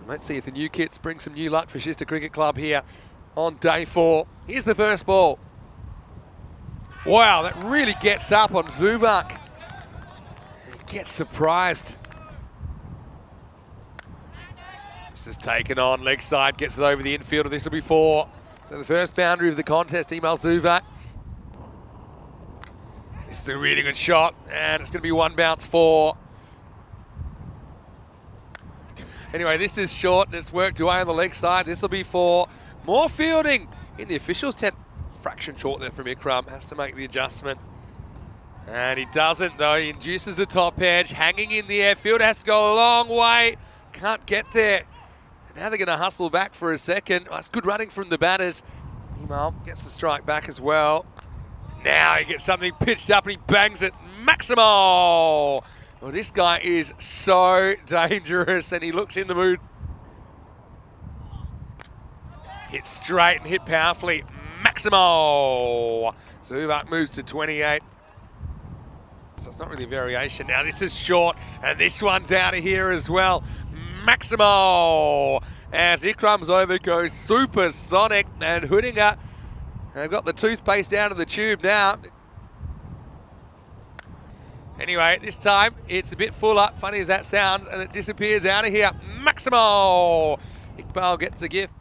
Let's see if the new kits bring some new luck for Shista Cricket Club here on day 4. Here's the first ball. Wow, that really gets up on Zubak. He gets surprised. This is taken on, leg side, gets it over the infield, and this will be 4. So the first boundary of the contest, Email Zubak. This is a really good shot, and it's going to be 1 bounce 4. Anyway, this is short, and it's worked away on the leg side. This will be 4. More fielding in the officials' tent. Fraction short there from Ikram, has to make the adjustment. And he doesn't though, he induces the top edge, hanging in the air. Fielder has to go a long way, can't get there. And now they're going to hustle back for a second. Oh, it's good running from the batters. Email gets the strike back as well. Now he gets something pitched up and he bangs it. Maximo! Well, this guy is so dangerous and he looks in the mood. Hit straight and hit powerfully. Maximo! Zubak moves to 28. So it's not really a variation. Now this is short and this one's out of here as well. Maximo! As Ikram's over goes supersonic, and Hudinger have got the toothpaste out of the tube now. Anyway, this time it's a bit fuller, funny as that sounds, and it disappears out of here. Maximo! Iqbal gets a gift.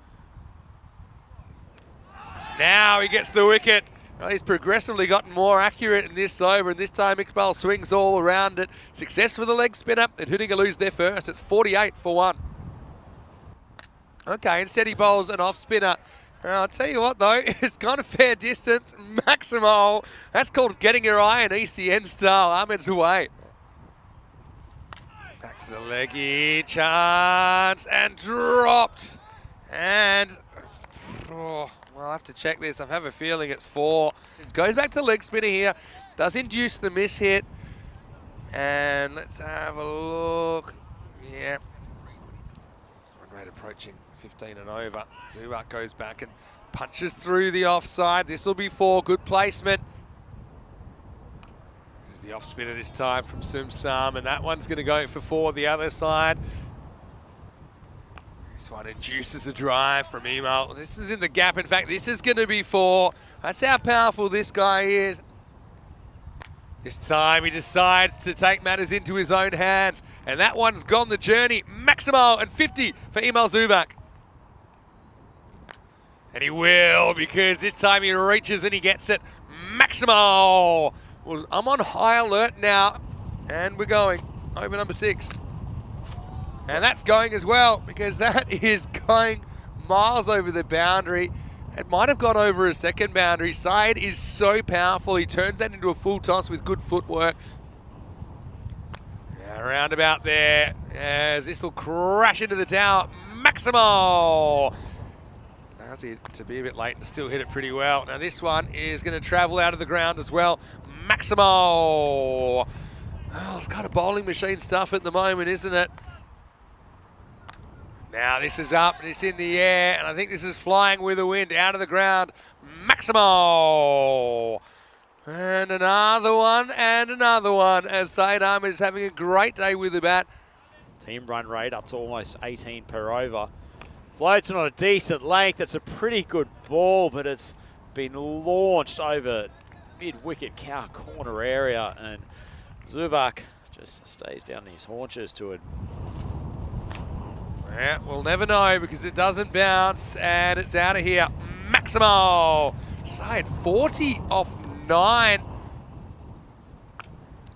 Now he gets the wicket. Well, he's progressively gotten more accurate in this over, and this time Iqbal swings all around it. Success for the leg spinner, and Hudinger lose their first. It's 48 for 1. Okay, instead he bowls an off spinner. I'll tell you what though, it's gone a fair distance. Maximo, that's called getting your eye in ECN style. Ahmed's away. Back to the leggy, chance, and dropped. And, oh, well, I'll have to check this. I have a feeling it's 4. It goes back to leg spinner here. Does induce the miss hit. And let's have a look. Yeah. Run rate approaching 15 and over. Zubak goes back and punches through the offside. This will be 4. Good placement. This is the off spinner this time from Sumsam, and that one's going to go for 4 the other side. This one induces a drive from Email. This is in the gap. In fact, this is going to be 4. That's how powerful this guy is. This time he decides to take matters into his own hands, and that one's gone the journey. Maximo and 50 for Email Zubak. And he will, because this time he reaches and he gets it. Maximo! Well, I'm on high alert now, and we're going. Over number 6. And that's going as well, because that is going miles over the boundary. It might have gone over a second boundary. Syed is so powerful. He turns that into a full toss with good footwork. Yeah, around about there, as this will crash into the tower. Maximo! Allows it to be a bit late and still hit it pretty well. Now this one is going to travel out of the ground as well. Maximo! Oh, it's kind of bowling machine stuff at the moment, isn't it? Now this is up and it's in the air, and I think this is flying with the wind out of the ground. Maximo! And another one, as Syed Ahmed is having a great day with the bat. Team run rate up to almost 18 per over. Floats on a decent length. It's a pretty good ball, but it's been launched over mid-wicket cow corner area, and Zubak just stays down his haunches to it. Yeah, we'll never know because it doesn't bounce, and it's out of here. Maximo! Syed 40 off 9.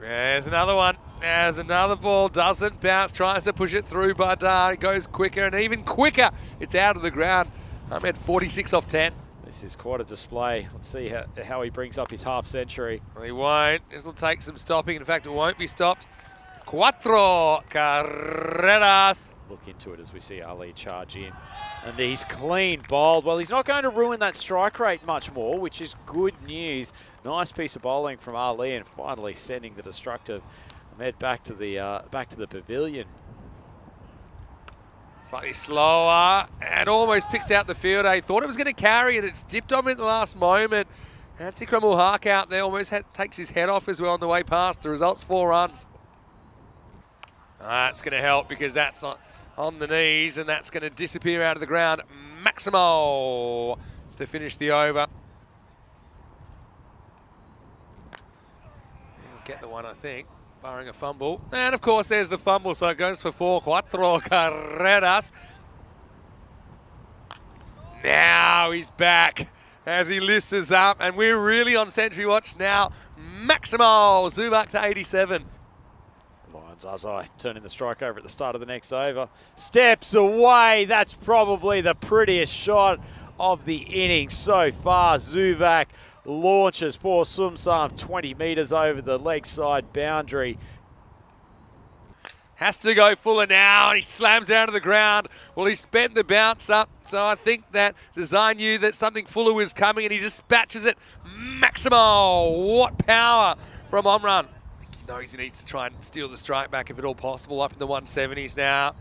There's another one. There's another ball. Doesn't bounce. Tries to push it through, but it goes quicker, and even quicker. It's out of the ground. Ahmed 46 off 10. This is quite a display. Let's see how he brings up his half century. Well, he won't. This will take some stopping. In fact, it won't be stopped. 4 carreras. Look into it as we see Ali charge in. And he's clean bowled. Well, he's not going to ruin that strike rate much more, which is good news. Nice piece of bowling from Ali, and finally sending the destructive Ahmed back to the pavilion. Slightly slower, and almost picks out the field. He thought it was going to carry, and it's dipped on him at the last moment. And Ikram will hark out there, almost takes his head off as well on the way past. The result's 4 runs. That's going to help because that's not on the knees, and that's going to disappear out of the ground. Maximo to finish the over. He'll get the one, I think, barring a fumble. And of course, there's the fumble, so it goes for 4 carreras. Now he's back as he lifts us up, and we're really on Sentry Watch now. Maximo Zubak to 87. Lions Azai turning the strike over at the start of the next over. Steps away. That's probably the prettiest shot of the inning so far. Zubak launches poor Sumsam 20 metres over the leg side boundary. Has to go Fuller now, and he slams out of the ground. Well, he spent the bounce up, so I think that Design knew that something Fuller was coming, and he dispatches it. Maximo, what power from Omran. He knows he needs to try and steal the strike back if at all possible, up in the 170s now.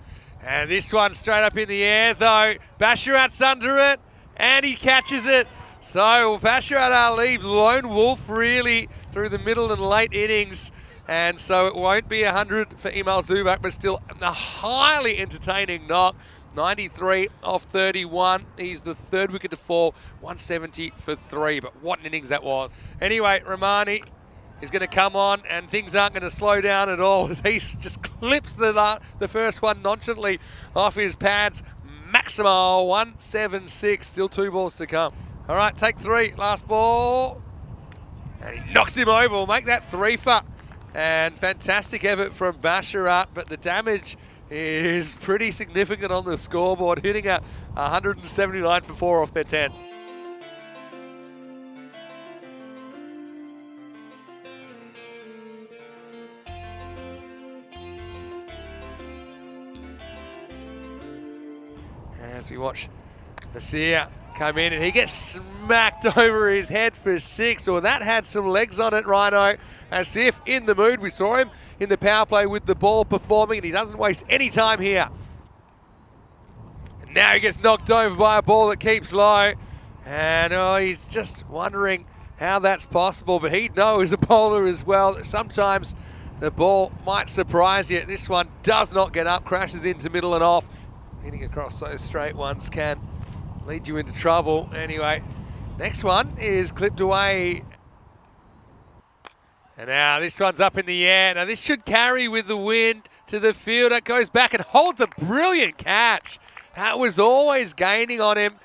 And this one straight up in the air, though. Basharat's under it, and he catches it. So Basharat Ali, lone wolf really through the middle and late innings. And so it won't be 100 for Emil Zubak, but still a highly entertaining knock. 93 off 31. He's the third wicket to fall. 170 for 3, but what an innings that was. Anyway, Romani is going to come on, and things aren't going to slow down at all. He just clips the first one nonchalantly off his pads. Maximo 176, still 2 balls to come. All right, take 3, last ball. And he knocks him over. We'll make that 3 for. And fantastic effort from Basharat, but the damage is pretty significant on the scoreboard, hitting at 179 for 4 off their 10. As we watch Nasir come in, and he gets smacked over his head for 6. Well, that had some legs on it, Rhino. As if in the mood. We saw him in the power play with the ball performing, and he doesn't waste any time here. And now he gets knocked over by a ball that keeps low. And he's just wondering how that's possible, but he knows a bowler as well that sometimes the ball might surprise you. This one does not get up, crashes into middle and off. Hitting across those straight ones can lead you into trouble. Anyway, next one is clipped away. And now this one's up in the air. Now this should carry with the wind to the field. It goes back and holds a brilliant catch. That was always gaining on him.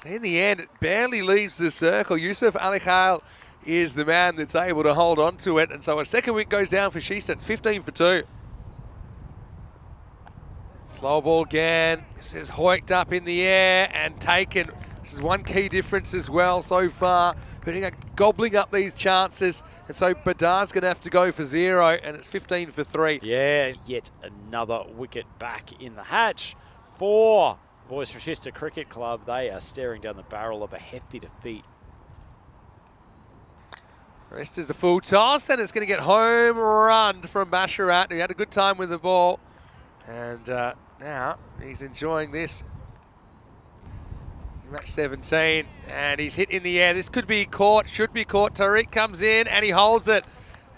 In the end, it barely leaves the circle. Yusuf Ali Khail is the man that's able to hold on to it. And so a second wicket goes down for Shista. It's 15 for 2. Slow ball again. This is hoiked up in the air and taken. This is one key difference as well so far. Gobbling up these chances, and so Badar's going to have to go for 0, and it's 15 for 3. Yeah, yet another wicket back in the hatch for boys from Shista Cricket Club. They are staring down the barrel of a hefty defeat. Rest is a full toss, and it's going to get home run from Basharat, who had a good time with the ball. And now he's enjoying this. Match 17, and he's hit in the air. This could be caught, should be caught. Tariq comes in and he holds it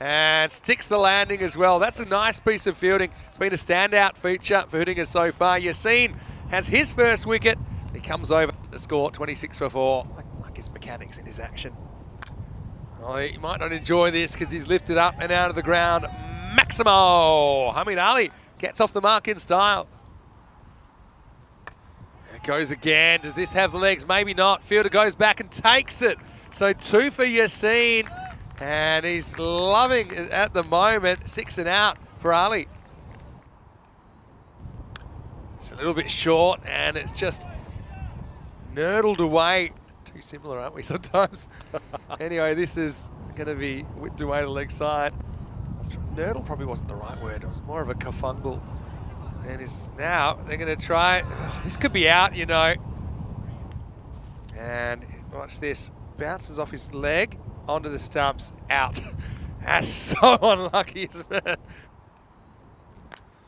and sticks the landing as well. That's a nice piece of fielding. It's been a standout feature for Hootingers so far. Yassine has his first wicket. He comes over the score, 26 for 4. Like his mechanics in his action. Oh, he might not enjoy this because he's lifted up and out of the ground. Maximo Hamid Ali gets off the mark in style. Goes again. Does this have legs? Maybe not. Fielder goes back and takes it. So 2 for Yassine, and he's loving it at the moment. 6 and out for Ali. It's a little bit short, and it's just nurdled away. Too similar, aren't we, sometimes? Anyway, this is going to be whipped away to the leg side. Nurdle probably wasn't the right word. It was more of a kerfungal. And now they're going to try. Oh, this could be out, you know. And watch this. Bounces off his leg onto the stumps. Out. That's so unlucky, isn't it?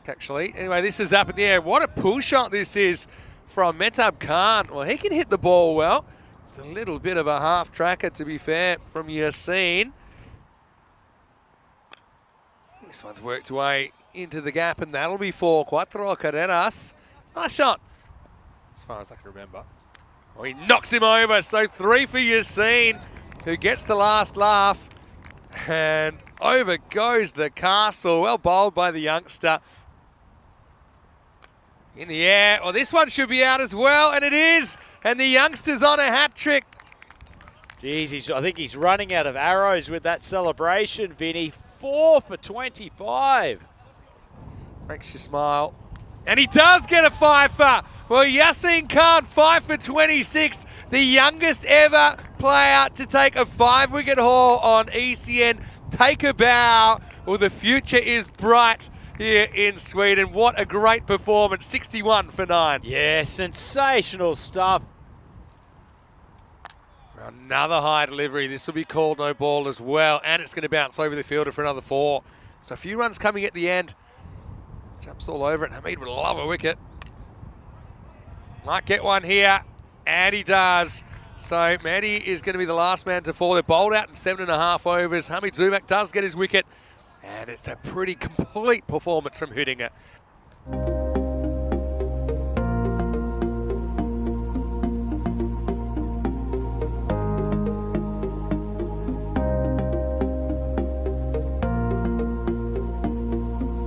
Actually. Anyway, this is up in the air. What a pull shot this is from Mehtab Khan. Well, he can hit the ball well. It's a little bit of a half tracker, to be fair, from Yassine. This one's worked away into the gap, and that'll be 4 carreras. Nice shot, as far as I can remember. Oh, he knocks him over, so 3 for Yassine, who gets the last laugh. And over goes the castle. Well bowled by the youngster. In the air. Well, this one should be out as well, and it is. And the youngster's on a hat trick. Jeez, I think he's running out of arrows with that celebration, Vinny. 4 for 25. Makes you smile. And he does get a fifer. Well, Yassine Khan, 5 for 26. The youngest ever player to take a 5-wicket haul on ECN. Take a bow. Well, the future is bright here in Sweden. What a great performance. 61 for 9. Yeah, sensational stuff. Another high delivery. This will be called no ball as well. And it's going to bounce over the fielder for another 4. So a few runs coming at the end. Jumps all over it. Hamid would love a wicket. Might get one here. And he does. So Manny is going to be the last man to fall. They're bowled out in 7.5 overs. Hamid Zumak does get his wicket. And it's a pretty complete performance from Hudinger.